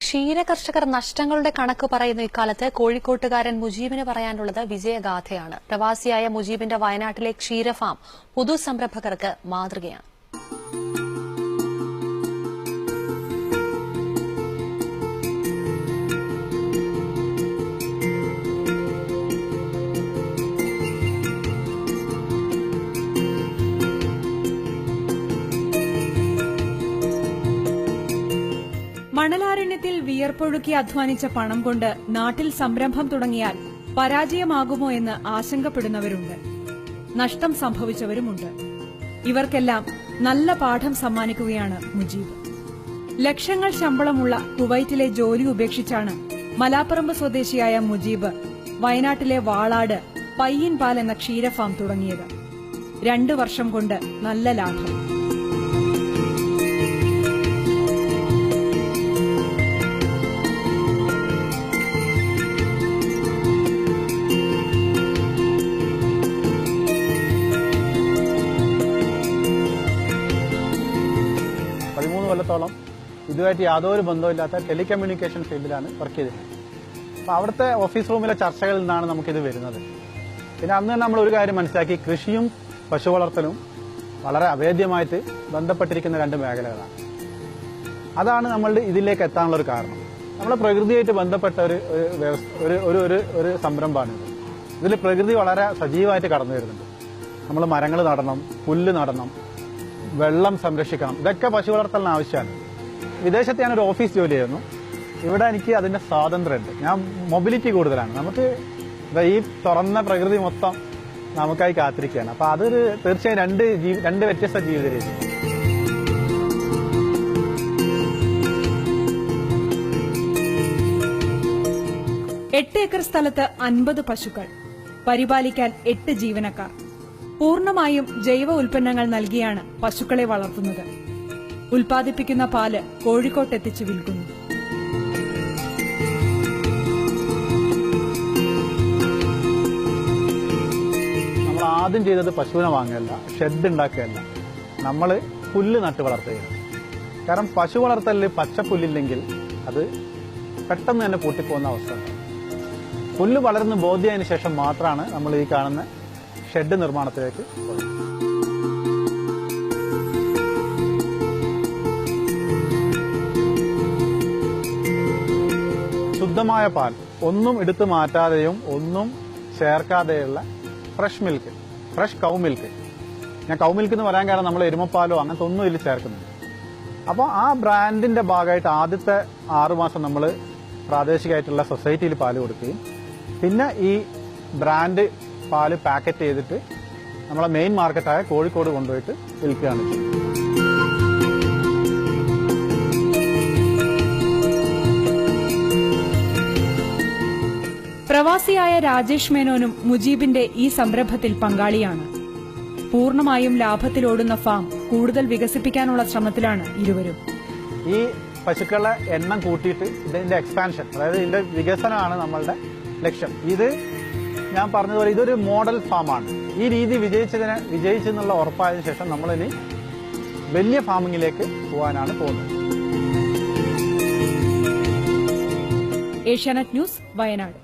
ക്ഷീരകർഷകർ നഷ്ടങ്ങളുടെ കണക്ക് പറയുന്ന ഇക്കാലത്ത് കോഴിക്കോട്ടുകാരൻ മുജീബിന് പറയാനുള്ളത് വിജയഗാഥയാണ്. പ്രവാസിയായ മുജീബിന്റെ വയനാട്ടിലെ ക്ഷീരഫാം പുതുസംരംഭകർക്ക് മാതൃകയാണ്. മണലാരണ്യത്തിൽ വിയർപ്പൊഴുക്കി അധ്വാനിച്ച പണം കൊണ്ട് നാട്ടിൽ സംരംഭം തുടങ്ങിയാൽ പരാജയമാകുമോ എന്ന് ആശങ്കപ്പെടുന്നവരുണ്ട്. നഷ്ടം സംഭവിച്ചവരുമുണ്ട്. ഇവർക്കെല്ലാം നല്ല പാഠം സമ്മാനിക്കുകയാണ് മുജീബ്. ലക്ഷങ്ങൾ ശമ്പളമുള്ള കുവൈറ്റിലെ ജോലി ഉപേക്ഷിച്ചാണ് മലാപ്പറമ്പ് സ്വദേശിയായ മുജീബ് വയനാട്ടിലെ വാളാട് പയ്യൻപാൽ എന്ന ക്ഷീരഫാം തുടങ്ങിയത്. 2 വർഷം കൊണ്ട് നല്ല ലാഭം. കൊല്ലത്തോളം ഇതുമായിട്ട് യാതൊരു ബന്ധമില്ലാത്ത ടെലികമ്മ്യൂണിക്കേഷൻ ഫീൽഡിലാണ് വർക്ക് ചെയ്തിട്ടുള്ളത്. അപ്പോൾ അവിടുത്തെ ഓഫീസ് റൂമിലെ ചർച്ചകളിൽ നിന്നാണ് നമുക്കിത് വരുന്നത്. പിന്നെ അന്ന് നമ്മൾ ഒരു കാര്യം മനസ്സിലാക്കി, കൃഷിയും പശു വളർത്തലും വളരെ അഭേദ്യമായിട്ട് ബന്ധപ്പെട്ടിരിക്കുന്ന 2 മേഖലകളാണ്. അതാണ് നമ്മളുടെ ഇതിലേക്ക് എത്താനുള്ളൊരു കാരണം. നമ്മളെ പ്രകൃതിയായിട്ട് ബന്ധപ്പെട്ട ഒരു സംരംഭമാണിത്. ഇതിൽ പ്രകൃതി വളരെ സജീവമായിട്ട് കടന്നു വരുന്നുണ്ട്. നമ്മൾ മരങ്ങൾ നടണം, പുല്ല് നടണം, വെള്ളം സംരക്ഷിക്കണം. ഇതൊക്കെ പശു വളർത്തലിന് ആവശ്യമാണ്. വിദേശത്ത് ഞാനൊരു ഓഫീസ് ജോലി ചെയ്യുന്നു. ഇവിടെ എനിക്ക് അതിന്റെ സ്വാതന്ത്ര്യമുണ്ട്. ഞാൻ മൊബിലിറ്റി കൂടുതലാണ്. നമുക്ക് ഈ തുറന്ന പ്രകൃതി മൊത്തം നമുക്കായി കാത്തിരിക്കുകയാണ്. അപ്പൊ അതൊരു തീർച്ചയായും രണ്ട് വ്യത്യസ്ത ജീവിത രീതി. എട്ട് ഏക്കർ സ്ഥലത്ത് 50 പശുക്കൾ, പരിപാലിക്കാൻ 8 ജീവനക്കാർ. പൂർണ്ണമായും ജൈവ ഉൽപ്പന്നങ്ങൾ നൽകിയാണ് പശുക്കളെ വളർത്തുന്നത്. ഉൽപ്പാദിപ്പിക്കുന്ന പാല് കോഴിക്കോട്ടെത്തിച്ച് വിൽക്കുന്നു. നമ്മൾ ആദ്യം ചെയ്തത് പശുവിനെ വാങ്ങുകയല്ല, ഷെഡ് ഉണ്ടാക്കുകയല്ല, നമ്മൾ പുല്ല് നട്ട് വളർത്തുകയാണ്. കാരണം പശു വളർത്തലിൽ പച്ചപ്പുല്ലില്ലെങ്കിൽ അത് പെട്ടെന്ന് തന്നെ പൊട്ടിപ്പോകുന്ന അവസ്ഥ ഉണ്ട്. പുല്ല് വളർന്ന് ബോധ്യതിന് ശേഷം മാത്രമാണ് നമ്മൾ ഈ കാണുന്ന ഷെഡ് നിർമ്മാണത്തിലേക്ക് പോയത്. ശുദ്ധമായ പാൽ, ഒന്നും എടുത്തു മാറ്റാതെയും ഒന്നും ചേർക്കാതെയുള്ള fresh milk, fresh cow milk. ഞാൻ കൗ മിൽക്ക് എന്ന് പറയാൻ കാരണം നമ്മൾ എരുമപ്പാലോ അങ്ങനത്തെ ഒന്നും ഇതിൽ ചേർക്കുന്നില്ല. അപ്പോൾ ആ ബ്രാൻഡിന്റെ ഭാഗമായിട്ട് ആദ്യത്തെ 6 മാസം നമ്മൾ പ്രാദേശികമായിട്ടുള്ള സൊസൈറ്റിയിൽ പാല് കൊടുക്കുകയും പിന്നെ ഈ ബ്രാൻഡ് പാല് പാക്കറ്റ് ചെയ്തിട്ട് നമ്മളെ മെയിൻ മാർക്കറ്റായ കോഴിക്കോട് കൊണ്ടുപോയിട്ട് വിൽക്കുകയാണ് ചെയ്യുന്നത്. പ്രവാസിയായ രാജേഷ് മേനോനും മുജീബിന്റെ ഈ സംരംഭത്തിൽ പങ്കാളിയാണ്. പൂർണ്ണമായും ലാഭത്തിലോടുന്ന ഫാം കൂടുതൽ വികസിപ്പിക്കാനുള്ള ശ്രമത്തിലാണ് ഇരുവരും. ഈ പശുക്കളുടെ എണ്ണം കൂട്ടിയിട്ട് ഇതിന്റെ എക്സ്പാൻഷൻ, അതായത് ഇതിന്റെ വികസനമാണ് നമ്മളുടെ ലക്ഷ്യം. ഇത് ഞാൻ പറഞ്ഞതുപോലെ ഇതൊരു മോഡൽ ഫാമാണ്. ഈ രീതി വിജയിച്ചെന്നുള്ള ഉറപ്പായതിനു ശേഷം നമ്മളിനി വലിയ ഫാമിങ്ങിലേക്ക് പോകാനാണ് പോകുന്നത്. ഏഷ്യാനെറ്റ് ന്യൂസ്, വയനാട്.